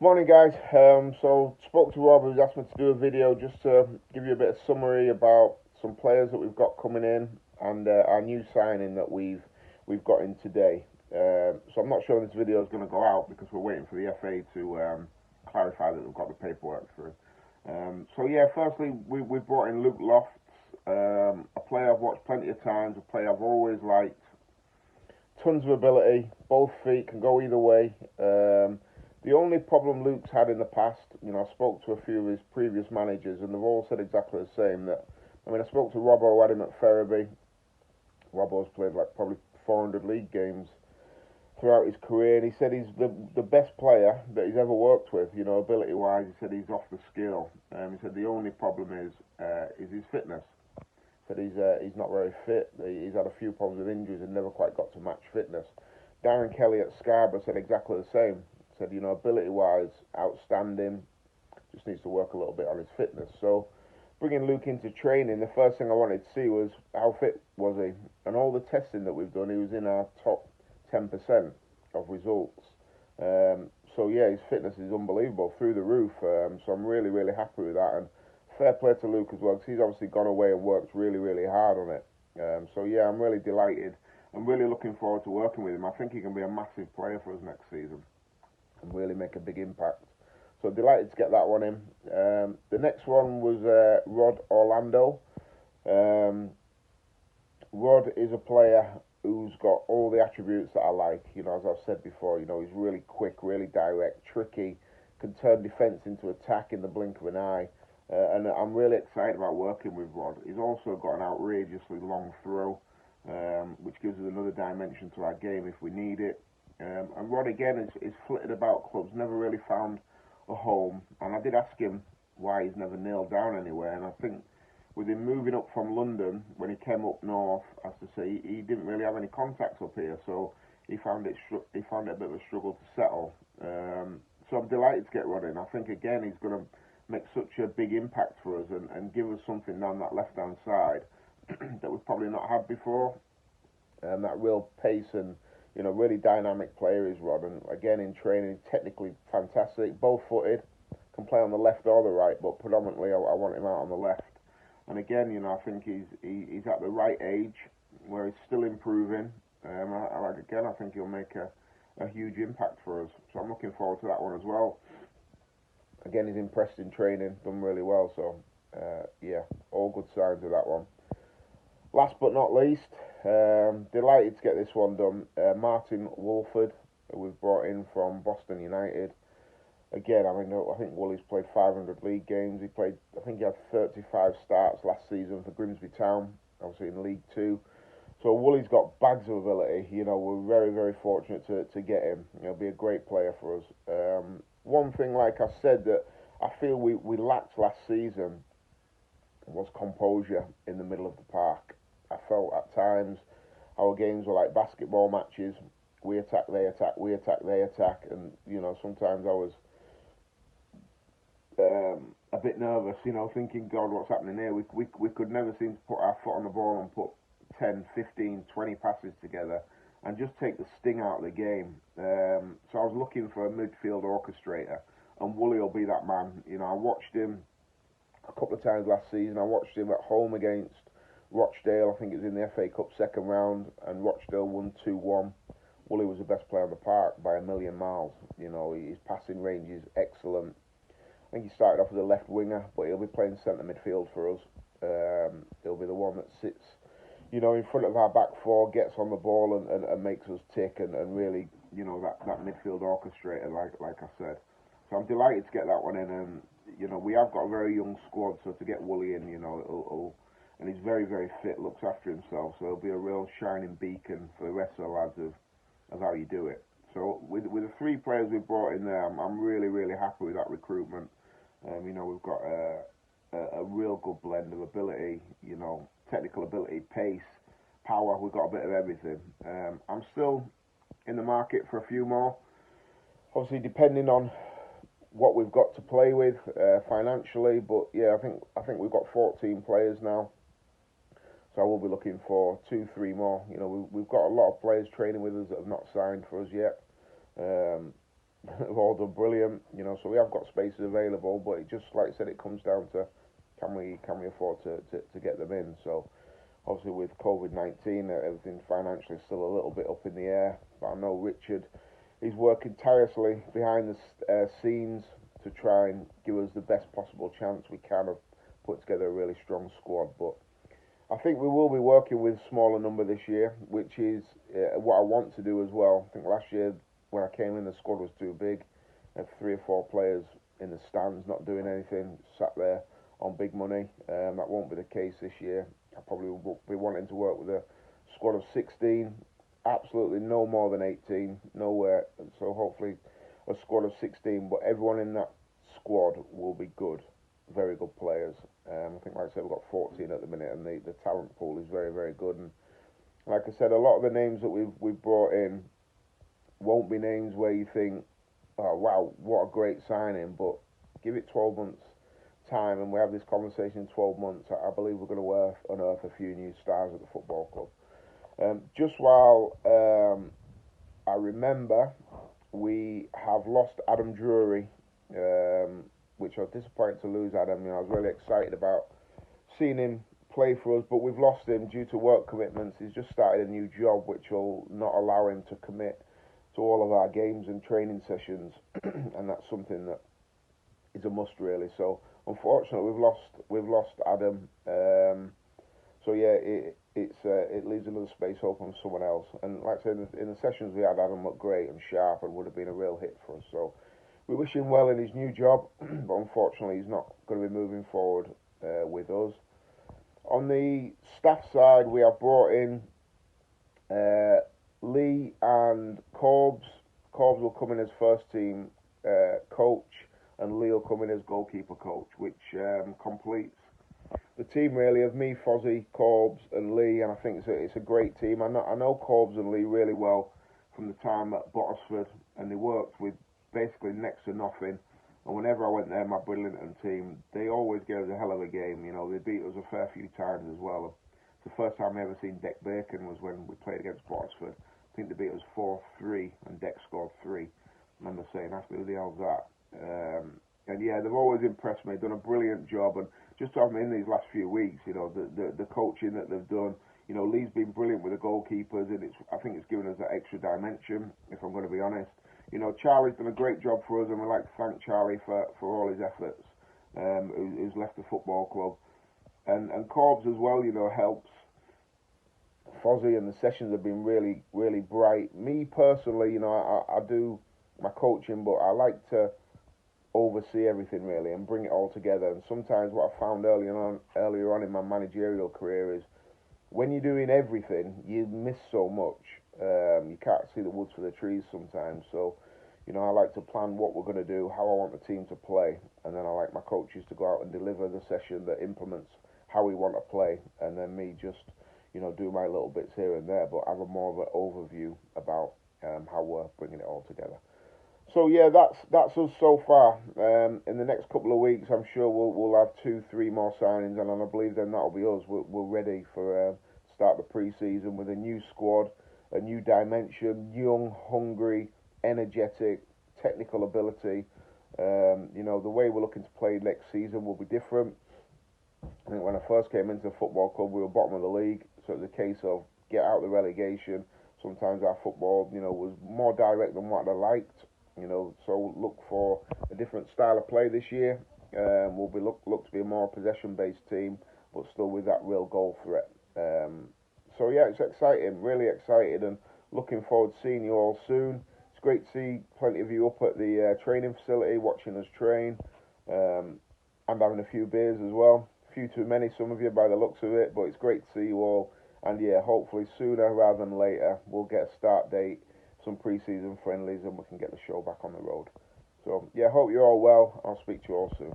Morning, guys. So spoke to Rob, who's asked me to do a video just to give you a bit of summary about some players that we've got coming in and our new signing that we've got in today. So I'm not sure this video is going to go out because we're waiting for the FA to clarify that we've got the paperwork through. So yeah, firstly we brought in Luke Lofts, a player I've watched plenty of times, a player I've always liked. Tons of ability, both feet can go either way. The only problem Luke's had in the past, I spoke to a few of his previous managers, and they've all said exactly the same. I spoke to Robbo, who had him at Ferriby. Robbo's played like probably 400 league games throughout his career, and he said he's the best player that he's ever worked with. Ability wise, he said he's off the scale. He said the only problem is his fitness. Said he's not very fit. He's had a few problems with injuries and never quite got to match fitness. Darren Kelly at Scarborough said exactly the same. Said ability wise, outstanding. Just needs to work a little bit on his fitness. So bringing Luke into training, the first thing I wanted to see was how fit was he, and all the testing that we've done, he was in our top 10% of results. So yeah, his fitness is unbelievable, through the roof. So I'm really, really happy with that, and fair play to Luke as well, because he's obviously gone away and worked really, really hard on it. So yeah, I'm really delighted. I'm really looking forward to working with him. I think he can be a massive player for us next season and really make a big impact. So delighted to get that one in. The next one was Rod Orlando. Um, Rod is a player who's got all the attributes that I like. As I've said before, he's really quick, really direct, tricky, can turn defence into attack in the blink of an eye. And I'm really excited about working with Rod. He's also got an outrageously long throw, which gives us another dimension to our game if we need it. And Rod again is flitted about clubs, never really found a home. And I did ask him why he's never nailed down anywhere. And I think with him moving up from London, when he came up north, as to say, he didn't really have any contacts up here, so he found it a bit of a struggle to settle. So I'm delighted to get Rod in. I think again he's going to make such a big impact for us and give us something down that left hand side that we've probably not had before. And that real pace and really dynamic player is Rod. And again in training, technically fantastic, both footed, can play on the left or the right, but predominantly I want him out on the left. And again, I think he's at the right age where he's still improving. I think he'll make a huge impact for us. So I'm looking forward to that one as well. Again, he's impressed in training, done really well. So yeah, all good signs of that one. Last but not least, delighted to get this one done. Martin Wolford, who we've brought in from Boston United. Again, I think Wooly's played 500 league games. I think he had 35 starts last season for Grimsby Town, obviously in League Two. So Wooly's got bags of ability. We're very, very fortunate to get him. He'll be a great player for us. One thing, like I said, that I feel we lacked last season was composure in the middle of the park. I felt at times our games were like basketball matches. We attack, they attack, we attack, they attack, and sometimes I was a bit nervous, thinking, God, what's happening here? We could never seem to put our foot on the ball and put 10, 15, 20 passes together and just take the sting out of the game. So I was looking for a midfield orchestrator, and Wooly will be that man. I watched him a couple of times last season. I watched him at home against Rochdale. I think it was in the FA Cup second round, and Rochdale won 2-1. Wooly was the best player on the park by a million miles. His passing range is excellent. I think he started off as a left winger, but he'll be playing centre midfield for us. He'll be the one that sits, in front of our back four, gets on the ball and makes us tick and really, that midfield orchestrator, like I said. So I'm delighted to get that one in. And we have got a very young squad, so to get Wooly in, and he's very, very fit, looks after himself, so he'll be a real shining beacon for the rest of the lads of how you do it. So with the three players we've brought in there, I'm really, really happy with that recruitment. We've got a real good blend of ability, technical ability, pace, power. We've got a bit of everything. I'm still in the market for a few more. Obviously, depending on what we've got to play with financially, but yeah, I think we've got 14 players now, so I will be looking for 2, 3 more. We've got a lot of players training with us that have not signed for us yet. have all done brilliant. So we have got spaces available, but it just, like I said, it comes down to can we afford to get them in. So obviously with COVID-19, everything financially is still a little bit up in the air. But I know Richard, he's working tirelessly behind the scenes to try and give us the best possible chance we can of put together a really strong squad. But I think we will be working with a smaller number this year, which is what I want to do as well. I think last year when I came in, the squad was too big. I had 3 or 4 players in the stands not doing anything, sat there on big money. That won't be the case this year. I probably will be wanting to work with a squad of 16, absolutely no more than 18, nowhere. So hopefully a squad of 16, but everyone in that squad will be good, very good players. I think, like I said, we've got 14 at the minute, and the talent pool is very, very good. And like I said, a lot of the names that we've brought in won't be names where you think, oh wow, what a great signing. But give it 12 months time, and we have this conversation in 12 months. I believe we're going to unearth a few new stars at the football club. Just while I remember, we have lost Adam Drury, which I was disappointed to lose Adam. I was really excited about seeing him play for us, but we've lost him due to work commitments. He's just started a new job, which will not allow him to commit to all of our games and training sessions, and that's something that is a must, really. So unfortunately, we've lost Adam. So yeah, it leaves another space open for someone else. And like I said, in the sessions we had, Adam looked great and sharp and would have been a real hit for us. So we wish him well in his new job, but unfortunately, he's not going to be moving forward with us. On the staff side, we have brought in Lee and Corbs. Corbs will come in as first team coach, and Lee will come in as goalkeeper coach, which completes the team really of me, Fozzie, Corbs, and Lee. And I think it's a great team. I know Corbs and Lee really well from the time at Bottisford, and they worked with basically next to nothing. And whenever I went there, my Bridlington team, they always gave us a hell of a game. They beat us a fair few times as well. The first time I ever seen Deck Bacon was when we played against Bottisford. I think they beat us 4-3, and Deck scored 3. I remember saying, after who the hell's that? And yeah, they've always impressed me, done a brilliant job. And just to have them in these last few weeks, the coaching that they've done, Lee's been brilliant with the goalkeepers, and I think it's given us that extra dimension, if I'm going to be honest. Charlie's done a great job for us, and we'd like to thank Charlie for all his efforts, who's left the football club. And Corbs as well, helps Fozzie, and the sessions have been really, really bright. Me personally, I do my coaching, but I like to oversee everything really and bring it all together. And sometimes what I found earlier on in my managerial career is when you're doing everything, you miss so much. You can't see the woods for the trees sometimes. So, I like to plan what we're going to do, how I want the team to play, and then I like my coaches to go out and deliver the session that implements how we want to play, and then me just, do my little bits here and there, but have a more of an overview about how we're bringing it all together. So yeah, that's us so far. In the next couple of weeks, I'm sure we'll have 2-3 more signings, and I believe then that'll be us. We're ready for start the pre-season with a new squad, a new dimension, young, hungry, energetic, technical ability. The way we're looking to play next season will be different. I think when I first came into the football club, we were bottom of the league, so it was a case of get out of the relegation. Sometimes our football, was more direct than what I liked. So look for a different style of play this year. We'll be look to be a more possession-based team, but still with that real goal threat. So yeah, it's exciting, really excited, and looking forward to seeing you all soon. It's great to see plenty of you up at the training facility, watching us train, and having a few beers as well. A few too many, some of you, by the looks of it, but it's great to see you all. And yeah, hopefully sooner rather than later, we'll get a start date, some pre-season friendlies, and we can get the show back on the road. So yeah, hope you're all well. I'll speak to you all soon.